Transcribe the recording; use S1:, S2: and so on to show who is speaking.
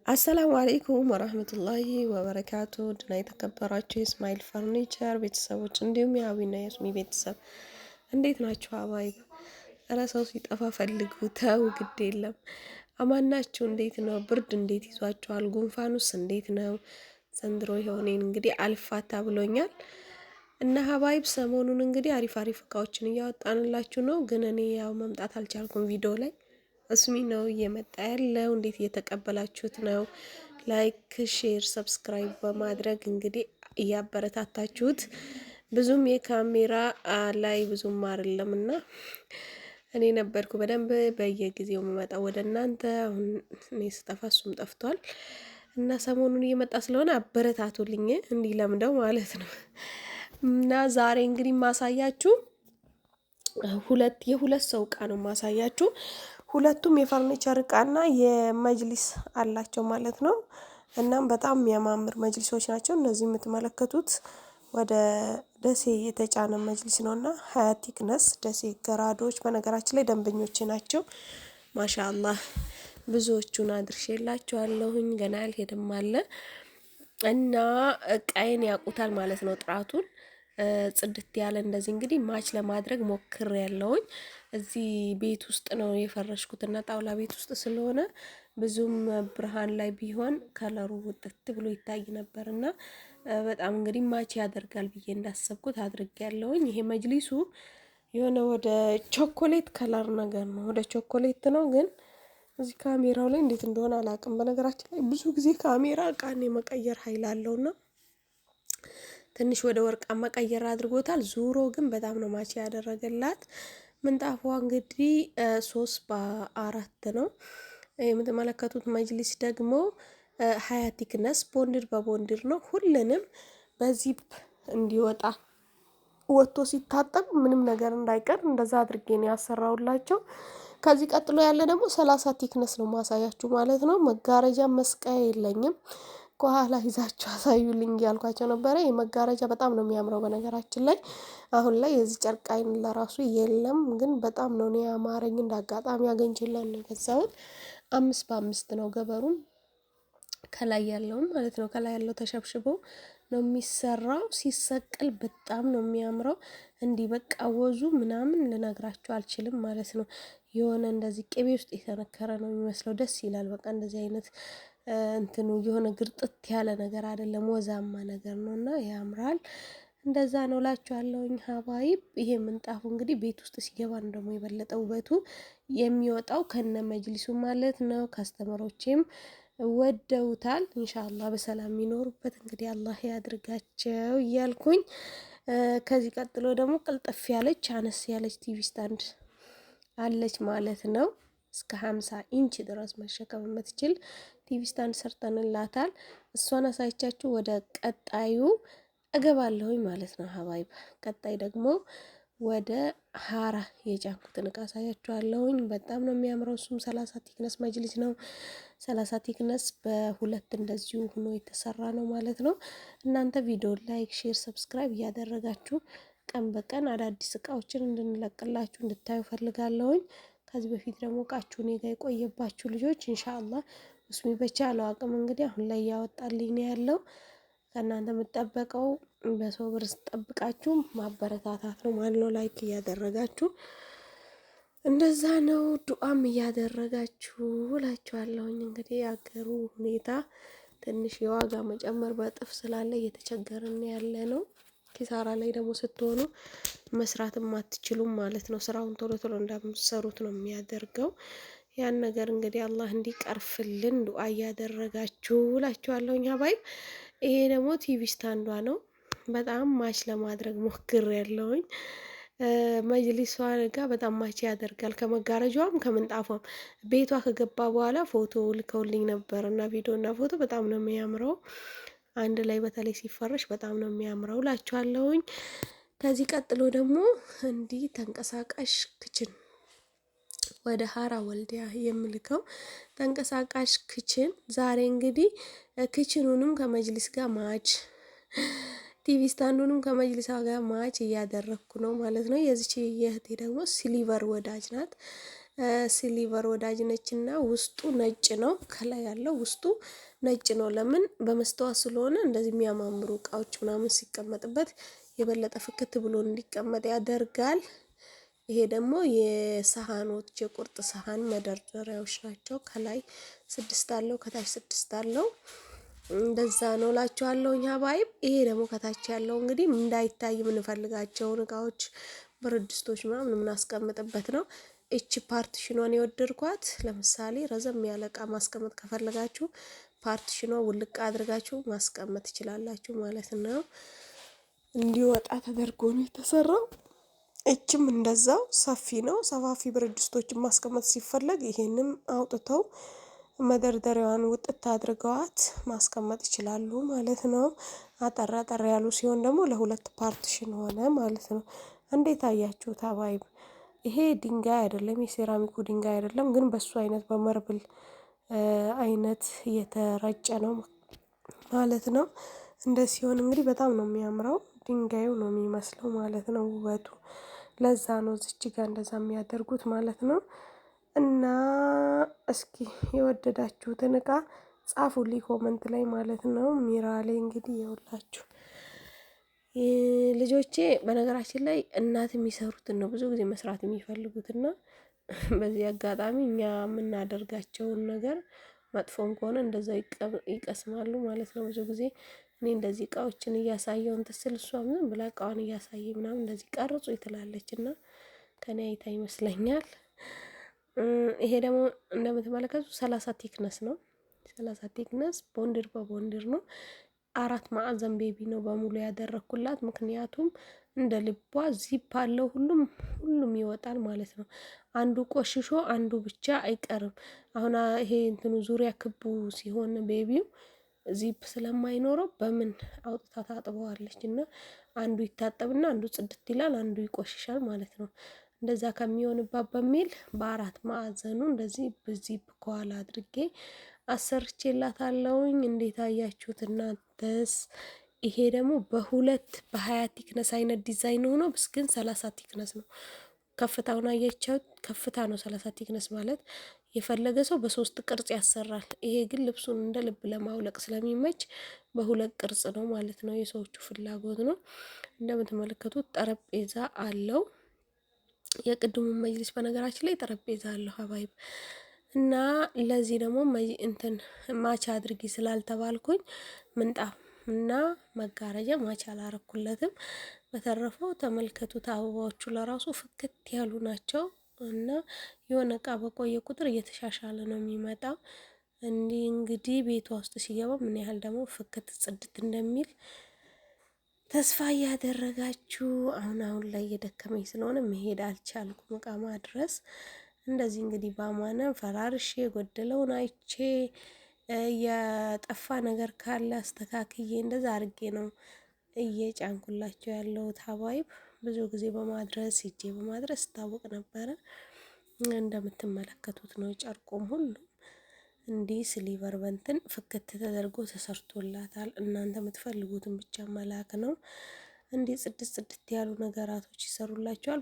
S1: አሰላሙ አለይኩም ወራህመቱላሂ ወበረካቱ ድና የተከበራችሁ የእስማኤል ፈርኒቸር ቤተሰቦች እንዲሁም የአቢና የስሚ ቤተሰብ እንዴት ናችሁ? አባይብ እረ ሰው ሲጠፋ ፈልጉ ተው፣ ግድ የለም። አማናችሁ? እንዴት ነው? ብርድ እንዴት ይዟችኋል? ጉንፋኑስ እንዴት ነው? ዘንድሮ የሆነን እንግዲህ አልፋታ ብሎኛል እና ሀባይብ ሰሞኑን እንግዲህ አሪፍ አሪፍ እቃዎችን እያወጣንላችሁ ነው። ግን እኔ ያው መምጣት አልቻልኩም ቪዲዮ ላይ እስሚ ነው እየመጣ ያለው። እንዴት እየተቀበላችሁት ነው? ላይክ፣ ሼር፣ ሰብስክራይብ በማድረግ እንግዲህ እያበረታታችሁት ብዙም የካሜራ ላይ ብዙም አይደለም እና እኔ ነበርኩ በደንብ በየጊዜው የምመጣው ወደ እናንተ። አሁን እኔ ስጠፋ እሱም ጠፍቷል እና ሰሞኑን እየመጣ ስለሆነ አበረታቱልኝ እንዲለምደው ማለት ነው። እና ዛሬ እንግዲህ ማሳያችሁ የሁለት ሰው እቃ ነው ማሳያችሁ። ሁለቱም የፈርኒቸር እቃና የመጅሊስ አላቸው ማለት ነው። እናም በጣም የሚያማምር መጅሊሶች ናቸው። እነዚህ የምትመለከቱት ወደ ደሴ የተጫነ መጅሊስ ነውና ሀያ ቲክነስ ደሴ ገራዶች በነገራችን ላይ ደንበኞች ናቸው። ማሻአላህ ብዙዎቹን አድርሼላችኋለሁኝ። ገና ያልሄድም አለ እና እቃዬን ያውቁታል ማለት ነው ጥራቱን ጽድት ያለ እንደዚህ እንግዲህ ማች ለማድረግ ሞክር ያለውኝ እዚህ ቤት ውስጥ ነው የፈረሽኩትና ጣውላ ቤት ውስጥ ስለሆነ ብዙም ብርሃን ላይ ቢሆን ከለሩ ውጥት ብሎ ይታይ ነበርና በጣም እንግዲህ ማች ያደርጋል ብዬ እንዳሰብኩት አድርጌ ያለውኝ። ይሄ መጅሊሱ የሆነ ወደ ቾኮሌት ከለር ነገር ነው፣ ወደ ቾኮሌት ነው። ግን እዚህ ካሜራው ላይ እንዴት እንደሆነ አላውቅም። በነገራችን ላይ ብዙ ጊዜ ካሜራ እቃን የመቀየር ኃይል አለውና ትንሽ ወደ ወርቃማ ቀየር አድርጎታል። ዙሮ ግን በጣም ነው ማች ያደረገላት። ምንጣፏ እንግዲህ 3x4 ነው። የምትመለከቱት መጅሊስ ደግሞ 20 ቲክነስ ቦንድር በቦንድር ነው። ሁሉንም በዚፕ እንዲወጣ ወጥቶ ሲታጠብ ምንም ነገር እንዳይቀር እንደዛ አድርጌ ነው ያሰራውላቸው። ከዚህ ቀጥሎ ያለ ደግሞ 30 ቲክነስ ነው ማሳያችሁ ማለት ነው። መጋረጃ መስቀያ የለኝም። ከኋላ ይዛችሁ አሳዩልኝ እያልኳቸው ነበረ። የመጋረጃ በጣም ነው የሚያምረው። በነገራችን ላይ አሁን ላይ የዚህ ጨርቅ አይን ለራሱ የለም፣ ግን በጣም ነው እኔ አማረኝ። እንዳጋጣሚ አገኝቼላን ነው የገዛሁት። 5x5 ነው ገበሩም ከላይ ያለውም ማለት ነው። ከላይ ያለው ተሸብሽቦ ነው የሚሰራው። ሲሰቀል በጣም ነው የሚያምረው። እንዲህ በቃ ወዙ ምናምን ልነግራችሁ አልችልም ማለት ነው። የሆነ እንደዚህ ቅቤ ውስጥ የተነከረ ነው የሚመስለው። ደስ ይላል። በቃ እንደዚህ አይነት እንትኑ የሆነ ግርጥት ያለ ነገር አይደለም፣ ወዛማ ነገር ነውና ያምራል። እንደዛ ነው እላችኋለሁኝ ሀባይብ። ይሄ ምንጣፉ እንግዲህ ቤት ውስጥ ሲገባ ነው ደግሞ የበለጠ ውበቱ የሚወጣው ከነ መጅሊሱ ማለት ነው። ካስተመሮቼም ወደውታል። ኢንሻአላህ በሰላም የሚኖሩበት እንግዲህ አላህ ያድርጋቸው እያልኩኝ ከዚህ ቀጥሎ ደግሞ ቅልጥፍ ያለች አነስ ያለች ቲቪ ስታንድ አለች ማለት ነው። እስከ 50 ኢንች ድረስ መሸከም የምትችል ቲቪ ስታንድ ሰርተንላታል። እሷን አሳይቻችሁ ወደ ቀጣዩ እገባለሁኝ ማለት ነው ሀባይብ። ቀጣይ ደግሞ ወደ ሀራ የጫንኩትን እቃ አሳያችኋለሁኝ። በጣም ነው የሚያምረው። እሱም 30 ቲክነስ መጅሊስ ነው። 30 ቲክነስ በሁለት እንደዚሁ ሆኖ የተሰራ ነው ማለት ነው። እናንተ ቪዲዮ ላይክ፣ ሼር፣ ሰብስክራይብ እያደረጋችሁ ቀን በቀን አዳዲስ እቃዎችን እንድንለቅላችሁ እንድታዩ ፈልጋለሁኝ። ከዚህ በፊት ደግሞ እቃችሁ እኔ ጋር የቆየባችሁ ልጆች ኢንሻአላህ እስሚ በቻለው አቅም እንግዲህ አሁን ላይ ያወጣልኝ ነው ያለው። ከእናንተ የምጠበቀው በሰው ብር ጠብቃችሁ ማበረታታት ነው ማለት ነው። ላይክ እያደረጋችሁ እንደዛ ነው፣ ዱአም እያደረጋችሁ እላችኋለሁኝ። እንግዲህ የአገሩ ሁኔታ ትንሽ የዋጋ መጨመር በጥፍ ስላለ እየተቸገርን ያለ ነው። ኪሳራ ላይ ደግሞ ስትሆኑ መስራትም አትችሉም ማለት ነው። ስራውን ቶሎ ቶሎ እንደምትሰሩት ነው የሚያደርገው። ያን ነገር እንግዲህ አላህ እንዲቀርፍልን ዱአ እያደረጋችሁ እላችኋለሁኝ ሀባይብ። ይሄ ደግሞ ቲቪ ስታንዷ ነው። በጣም ማች ለማድረግ ሞክር ያለውኝ መጅሊሷ ጋር በጣም ማች ያደርጋል። ከመጋረጃዋም ከምንጣፏም ቤቷ ከገባ በኋላ ፎቶ ልከውልኝ ነበር እና ቪዲዮ እና ፎቶ በጣም ነው የሚያምረው። አንድ ላይ በተለይ ሲፈረሽ በጣም ነው የሚያምረው እላችኋለሁኝ። ከዚህ ቀጥሎ ደግሞ እንዲህ ተንቀሳቃሽ ክችን ወደ ሀራ ወልዲያ የምልከው ተንቀሳቃሽ ክችን ዛሬ እንግዲህ ክችኑንም ከመጅሊስ ጋር ማች ቲቪ ስታንዱንም ከመጅሊስ ጋር ማች እያደረኩ ነው ማለት ነው። የዚች የእህቴ ደግሞ ሲሊቨር ወዳጅ ናት። ሲሊቨር ወዳጅ ነችና ውስጡ ነጭ ነው። ከላይ ያለው ውስጡ ነጭ ነው። ለምን በመስተዋት ስለሆነ እንደዚህ የሚያማምሩ እቃዎች ምናምን ሲቀመጥበት የበለጠ ፍክት ብሎ እንዲቀመጥ ያደርጋል። ይሄ ደግሞ የሰሃኖች የቁርጥ ሰሃን መደርደሪያዎች ናቸው። ከላይ 6 አለው፣ ከታች 6 አለው። እንደዛ ነው እላችኋለሁ ሀባይብ። ይሄ ደግሞ ከታች ያለው እንግዲህ እንዳይታይ የምንፈልጋቸውን እቃዎች ብረት ድስቶች ምናምን የምናስቀምጥበት ነው። እቺ ፓርቲሽኗን የወደድኳት ለምሳሌ ረዘም ያለ እቃ ማስቀመጥ ከፈለጋችሁ ፓርቲሽኗ ውልቅ አድርጋችሁ ማስቀመጥ ትችላላችሁ ማለት ነው። እንዲወጣ ተደርጎ ነው የተሰራው። እችም እንደዛው ሰፊ ነው። ሰፋፊ ብረት ድስቶችን ማስቀመጥ ሲፈለግ ይሄንም አውጥተው መደርደሪያዋን ውጥት አድርገዋት ማስቀመጥ ይችላሉ ማለት ነው። አጠር አጠር ያሉ ሲሆን ደግሞ ለሁለት ፓርቲሽን ሆነ ማለት ነው። እንዴት አያችሁት ሀባይብ? ይሄ ድንጋይ አይደለም፣ የሴራሚኩ ድንጋይ አይደለም፣ ግን በሱ አይነት በመርብል አይነት የተረጨ ነው ማለት ነው። እንደ ሲሆን እንግዲህ በጣም ነው የሚያምረው። ድንጋዩ ነው የሚመስለው ማለት ነው ውበቱ። ለዛ ነው እዚች ጋር እንደዛ የሚያደርጉት ማለት ነው። እና እስኪ የወደዳችሁትን እቃ ጻፉልኝ ኮመንት ላይ ማለት ነው። ሚራሌ እንግዲህ የውላችሁ ልጆቼ በነገራችን ላይ እናት የሚሰሩትን ነው ብዙ ጊዜ መስራት የሚፈልጉትና በዚህ አጋጣሚ እኛ የምናደርጋቸውን ነገር መጥፎም ከሆነ እንደዛው ይቀስማሉ ማለት ነው። ብዙ ጊዜ እኔ እንደዚህ እቃዎችን እያሳየው እንትን ስል እሷም ዝም ብላ እቃዋን እያሳየ ምናምን እንደዚህ ቀርጹ ትላለች እና ከኔ አይታ ይመስለኛል። ይሄ ደግሞ እንደምትመለከቱ 30 ቲክነስ ነው። 30 ቲክነስ ቦንድር በቦንድር ነው። 4 ማዕዘን ቤቢ ነው በሙሉ ያደረኩላት። ምክንያቱም እንደ ልቧ ዚፕ አለው ሁሉም ይወጣል ማለት ነው። አንዱ ቆሽሾ አንዱ ብቻ አይቀርም። አሁን ይሄ እንትኑ ዙሪያ ክቡ ሲሆን ቤቢው ዚፕ ስለማይኖረው በምን አውጥታ ታጥበዋለች እና አንዱ ይታጠብና አንዱ ጽድት ይላል፣ አንዱ ይቆሽሻል ማለት ነው። እንደዛ ከሚሆንባት በሚል በ4 ማዕዘኑ እንደዚህ በዚፕ ከኋላ አድርጌ አሰርቼላታለሁኝ። እንዴት አያችሁት እናንተስ? ይሄ ደግሞ በ20 ቲክነስ አይነት ዲዛይን ሆኖ ግን 30 ቲክነስ ነው። ከፍታውን አያችሁት? ከፍታ ነው 30 ቲክነስ ማለት። የፈለገ ሰው በ3 ቅርጽ ያሰራል። ይሄ ግን ልብሱን እንደ ልብ ለማውለቅ ስለሚመች በ2 ቅርጽ ነው ማለት ነው። የሰዎቹ ፍላጎት ነው። እንደምትመለከቱት ጠረጴዛ አለው። የቅድሙ መጅሊስ በነገራችን ላይ ጠረጴዛ አለው ሀባይብ። እና ለዚህ ደግሞ እንትን ማቻ አድርጊ ስላልተባልኩኝ ምንጣፍ እና መጋረጃ ማቻ አላረኩለትም። በተረፈው ተመልከቱት፣ አበባዎቹ ለራሱ ፍክት ያሉ ናቸው እና የሆነ እቃ በቆየ ቁጥር እየተሻሻለ ነው የሚመጣው። እንግዲህ ቤቷ ውስጥ ሲገባ ምን ያህል ደግሞ ፍክት ጽድት እንደሚል ተስፋ እያደረጋችሁ። አሁን ላይ እየደከመኝ ስለሆነ መሄድ አልቻልኩም እቃ ማድረስ። እንደዚህ እንግዲህ በአማነ ፈራርሼ የጎደለውን አይቼ የጠፋ ነገር ካለ አስተካክዬ እንደዛ አድርጌ ነው እየጫንኩላቸው ያለሁት ሀባይብ። ብዙ ጊዜ በማድረስ ሂጄ በማድረስ ታወቅ ነበረ። እንደምትመለከቱት ነው ጨርቁም ሁሉም እንዲህ ስሊቨር በንትን ፍክት ተደርጎ ተሰርቶላታል። እናንተ የምትፈልጉትን ብቻ መላክ ነው። እንዲህ ጽድት ጽድት ያሉ ነገራቶች ይሰሩላችኋል።